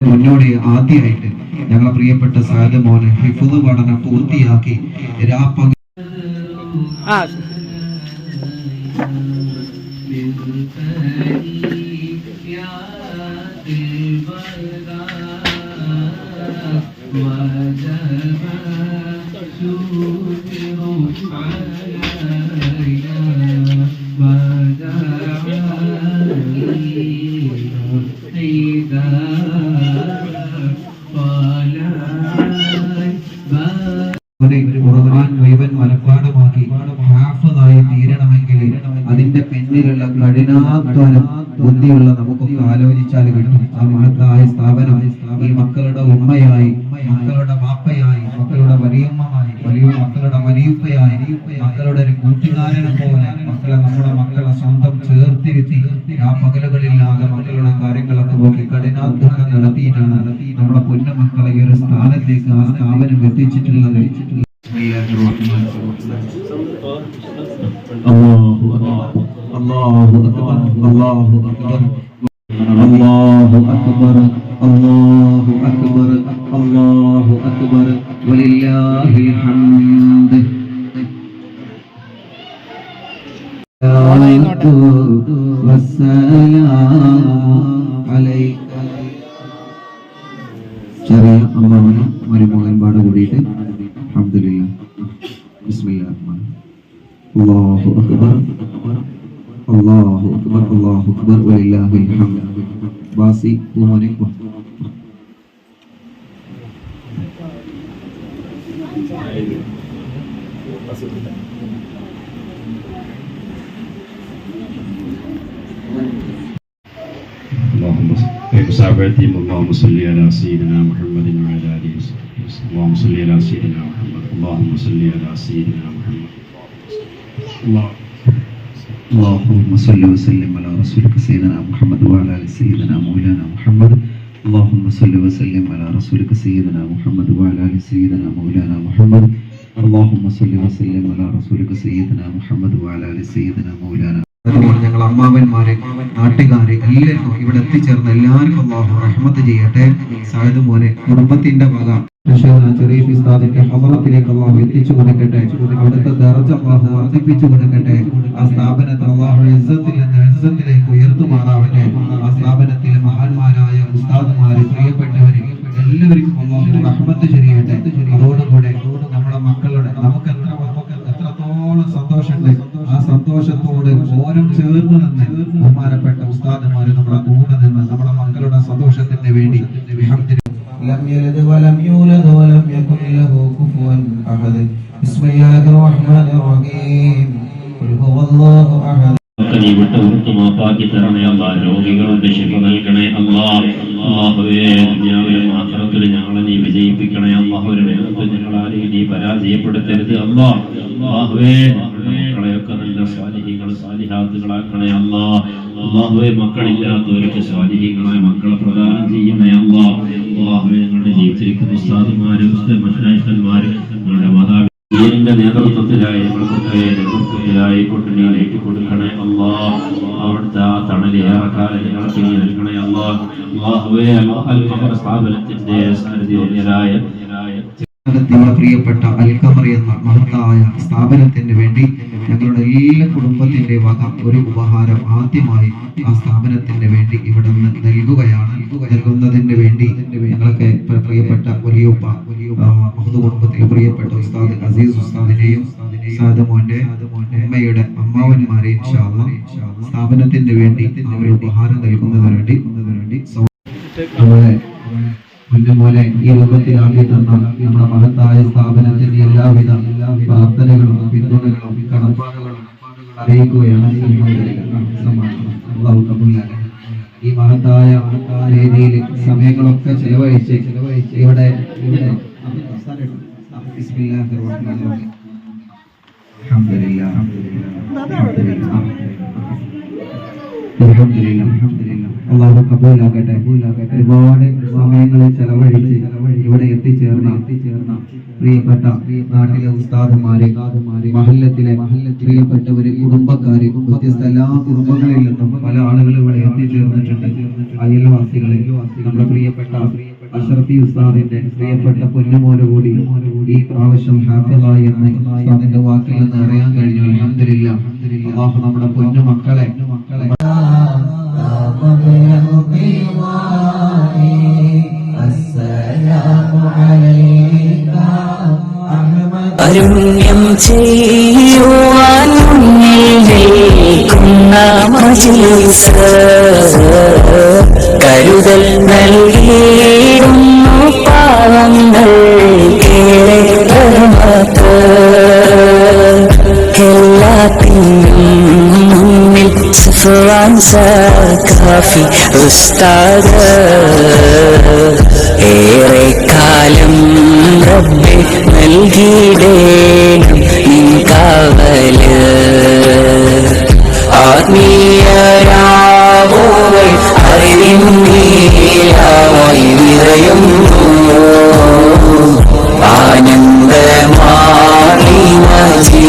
മുന്നോടി ആദ്യമായിട്ട് ഞങ്ങളെ പ്രിയപ്പെട്ട സാദ് മോനെ ഹിഫ്ള് പഠനം പൂർത്തിയാക്കി മുഴുവൻ മനഃപ്പാഠമാക്കി ഹാഫിളായി തീരണമെങ്കിൽ അതിന്റെ പിന്നിലുള്ള കഠിനാധ്വാനം ബുദ്ധിയുള്ള നമുക്കൊക്കെ ആലോചിച്ചാൽ കിട്ടും. ആ മഹത്തായ സ്ഥാപനം ഈ മക്കളുടെ ഉമ്മയായി, മക്കളുടെ വാപ്പയായി, മക്കളുടെ വലിയമ്മയായി, മക്കളുടെ വലിയുപ്പയായി, മക്കളുടെ ഒരു കൂട്ടുകാരനെ പോലെ നമ്മുടെ മക്കളെ സ്വന്തം ചേർത്തിരുത്തി ആ പകലുകളില്ലാതെ മക്കളുടെ കാര്യങ്ങളൊക്കെ നോക്കി കഠിനാധ്വാനം നടത്തിയിട്ടാണ് നമ്മുടെ പൊന്നു മക്കളെ ഈ ഒരു സ്ഥാനത്തേക്ക് ആ സ്ഥാപനം എത്തിച്ചിട്ടുള്ളത്. അല്ലാഹു അക്ബർ, അല്ലാഹു അക്ബർ, അല്ലാഹു അക്ബർ, അല്ലാഹു അക്ബർ, അല്ലാഹു അക്ബർ, വലില്ലാഹിൽ ഹംദ്. ചെറിയ അമ്മാവനും മരുമകൻ പാട് കൂടിയിട്ട് അൽഹംദുലില്ലാഹ് ബിസ്മില്ലാഹിർ റഹ്മാനിർ റഹീം. അല്ലാഹു അക്ബർ, അല്ലാഹു അക്ബർ, അല്ലാഹു അക്ബർ, വലില്ലാഹിൽ ഹംദ്. ബാസി മോനെ اللهم صل على سيدنا محمد وعلى آله وصحبه وسلم. اللهم صل على سيدنا محمد. اللهم صل على سيدنا محمد. اللهم صل وسلم على رسولك سيدنا محمد وعلى آل سيدنا مولانا محمد. اللهم صل وسلم على رسولك سيدنا محمد وعلى آل سيدنا مولانا محمد. اللهم صل وسلم على رسولك سيدنا محمد وعلى آل سيدنا مولانا. ഞങ്ങൾ അമ്മാവന്മാരെ, നാട്ടുകാരെ എല്ലാവർക്കും ഇവിടെ എത്തിച്ചേർന്ന എല്ലാവർക്കും അല്ലാഹു റഹ്മത്ത് ചെയ്യട്ടെ. സായിദ് മോനെ കുടുംബത്തിന്റെ വക ചെറിയ ഉസ്താദിന്റെ ഹദറത്തിലേക്ക് അല്ലാഹു എത്തിച്ചു കൊടുക്കട്ടെ. അവിടുത്തെ ദർജ അല്ലാഹു വർദ്ധിപ്പിച്ചു കൊടുക്കട്ടെ. ആ സ്ഥാപനത്തെ അല്ലാഹു ഇസ്സത്തിൽ നിന്ന് ഇസ്സത്തിലേക്ക് ഉയർത്തുമാറാവട്ടെ. ആ സ്ഥാപനത്തിലെ മഹാന്മാരായ ഉസ്താദുമാര്, പ്രിയപ്പെട്ടവര് എല്ലാവർക്കും അല്ലാഹു റഹ്മത്ത് ചെയ്യട്ടെ. അതോടുകൂടെ നമ്മുടെ മക്കളുടെ നമുക്ക് എത്രത്തോളം സന്തോഷമുണ്ട്, ആ സന്തോഷത്തോട് ഓരം ചേർന്ന് നിന്ന് ബഹുമാനപ്പെട്ട ഉസ്താദുമാര് നമ്മുടെ കൂടെ നിന്ന് നമ്മുടെ മക്കളുടെ സന്തോഷത്തിന് വേണ്ടി لم يلد ولم يولد ولم يكن له كفوا أحد. بسم الله الرحمن الرحيم. قل هو الله أحد. നീ വിട്ട ഉറുത്തുമാപ്പാക്കി തരണേ അല്ലാ. രോഗികളുടെ ശിഫ നൽകണേ അല്ലാ. അല്ലാഹുവേ, ദുനിയാവിലും ആഖിറത്തിലും ഞങ്ങളെ നീ വിജയിപ്പിക്കണേ അല്ലാഹു. ഒരു നേരത്ത് ഞങ്ങളാരെയും നീ പരാജയപ്പെടുത്തരുത് അല്ലാ. അല്ലാഹുവേ, മക്കളെയൊക്കെ നല്ല സ്വാലിഹീങ്ങൾ സ്വാലിഹാത്തുകളാക്കണേ അല്ലാ. അല്ലാഹുവേ, മക്കളില്ലാത്തവർക്ക് സ്വാലിഹീങ്ങളായ മക്കളെ പ്രദാനം ചെയ്യണേ അല്ലാ. അല്ലാഹുവേ, ഞങ്ങളുടെ ജീവിച്ചിരിക്കുന്ന ഉസ്താദുമാര്, മശായിഖന്മാര്, ഞങ്ങളുടെ മാതാപിതാക്കൾ ഇതിന്റെ നേതൃത്വത്തിലായി നേതൃത്വത്തിലായി കൊണ്ട് നീ ഏറ്റുകൊടുക്കണേ അല്ലാ. അവിടുത്തെ ആ തണലേറെക്കാലം ഞങ്ങൾക്ക് നീ നൽകണേ അല്ലാ. അല്ലാഹുവേ, സ്ഥാപനത്തിന്റെ സാരഥിയായ പ്രിയപ്പെട്ട അൽഖമർ എന്ന മഹത്തായ സ്ഥാപനത്തിന് വേണ്ടി ഞങ്ങളുടെ എല്ലാ കുടുംബത്തിന്റെ വക ഒരു ഉപഹാരം ആദ്യമായി ആ സ്ഥാപനത്തിന് വേണ്ടി ഇവിടെ നിന്ന് നൽകുകയാണ്. നൽകുന്നതിന് വേണ്ടി ഞങ്ങൾക്ക് പ്രിയപ്പെട്ട വലിയുപ്പ മഹദ് കുടുംബത്തിലെ പ്രിയപ്പെട്ട ഉസ്താദ് അസീസ് ഉസ്താദിനെയും സാദ് മോന്റെ ഉമ്മയുടെ അമ്മാവന്മാരെയും സ്ഥാപനത്തിന് വേണ്ടി ഒരു ഉപഹാരം നൽകുന്നതിന് വേണ്ടി നമ്മളെ കുഞ്ഞുമോനെ ഈ രൂപത്തിലാക്കി തന്ന നമ്മുടെ മഹത്തായ സ്ഥാപനത്തിന്റെ എല്ലാവിധ പ്രാർത്ഥനകളും പിന്തുണകളും കടപ്പാടുകളും അറിയിക്കുകയാണ്. ഈ മഹത്തായ രീതിയിൽ സമയങ്ങളൊക്കെ ചെലവഴിച്ച് ഇവിടെ അള്ളാഹു കബൂലാകട്ടെ. ഒരുപാട് സമയങ്ങളിൽ ചെലവഴിച്ച് ഇവിടെ എത്തിച്ചേർന്ന പ്രിയപ്പെട്ട നാട്ടിലെ ഉസ്താദുമാരെ, മഹല്ലത്തിലെ പ്രിയപ്പെട്ടവര്, കുടുംബക്കാര്, വ്യത്യസ്ത എല്ലാ കുടുംബങ്ങളിൽ നിന്നും പല ആളുകളും ഇവിടെ എത്തിച്ചേർന്നിട്ടുണ്ട്. അയൽവാസികളെ, നമ്മുടെ പ്രിയപ്പെട്ട അഷ്റഫി ഉസ്താദിന്റെ പ്രിയപ്പെട്ട പൊന്നുമോന് കൂടി ഈ പ്രാവശ്യം ഹാഫിളായി എന്ന് ഉസ്താദിന്റെ വാക്കിൽ നിന്ന് അറിയാൻ കഴിഞ്ഞു. അൽഹംദുലില്ലാഹ്. അല്ലാഹു നമ്മുടെ പൊന്നു മക്കളെ അരുണ്യം ചെയ്യുവാൻ മുന്നിൽ നിൽക്കുന്ന മജ്‌ലിസ്, കരുതൽ നൽകിയിടുന്നു പാവങ്ങൾ കേളെ റഹ്മത്ത്. എല്ലാത്തിനും മുന്നിൽ സഫ്വാൻ സഖാഫി ഉസ്താദ്, ഏറെ കാലം റബ്ബേ നൽകിയിടേണം നിൻ കാവല്. ആത്മീയരാവുകൾ അറിവിൻ നീലായി നിറയുന്നു, ആനന്ദമാണി മജീ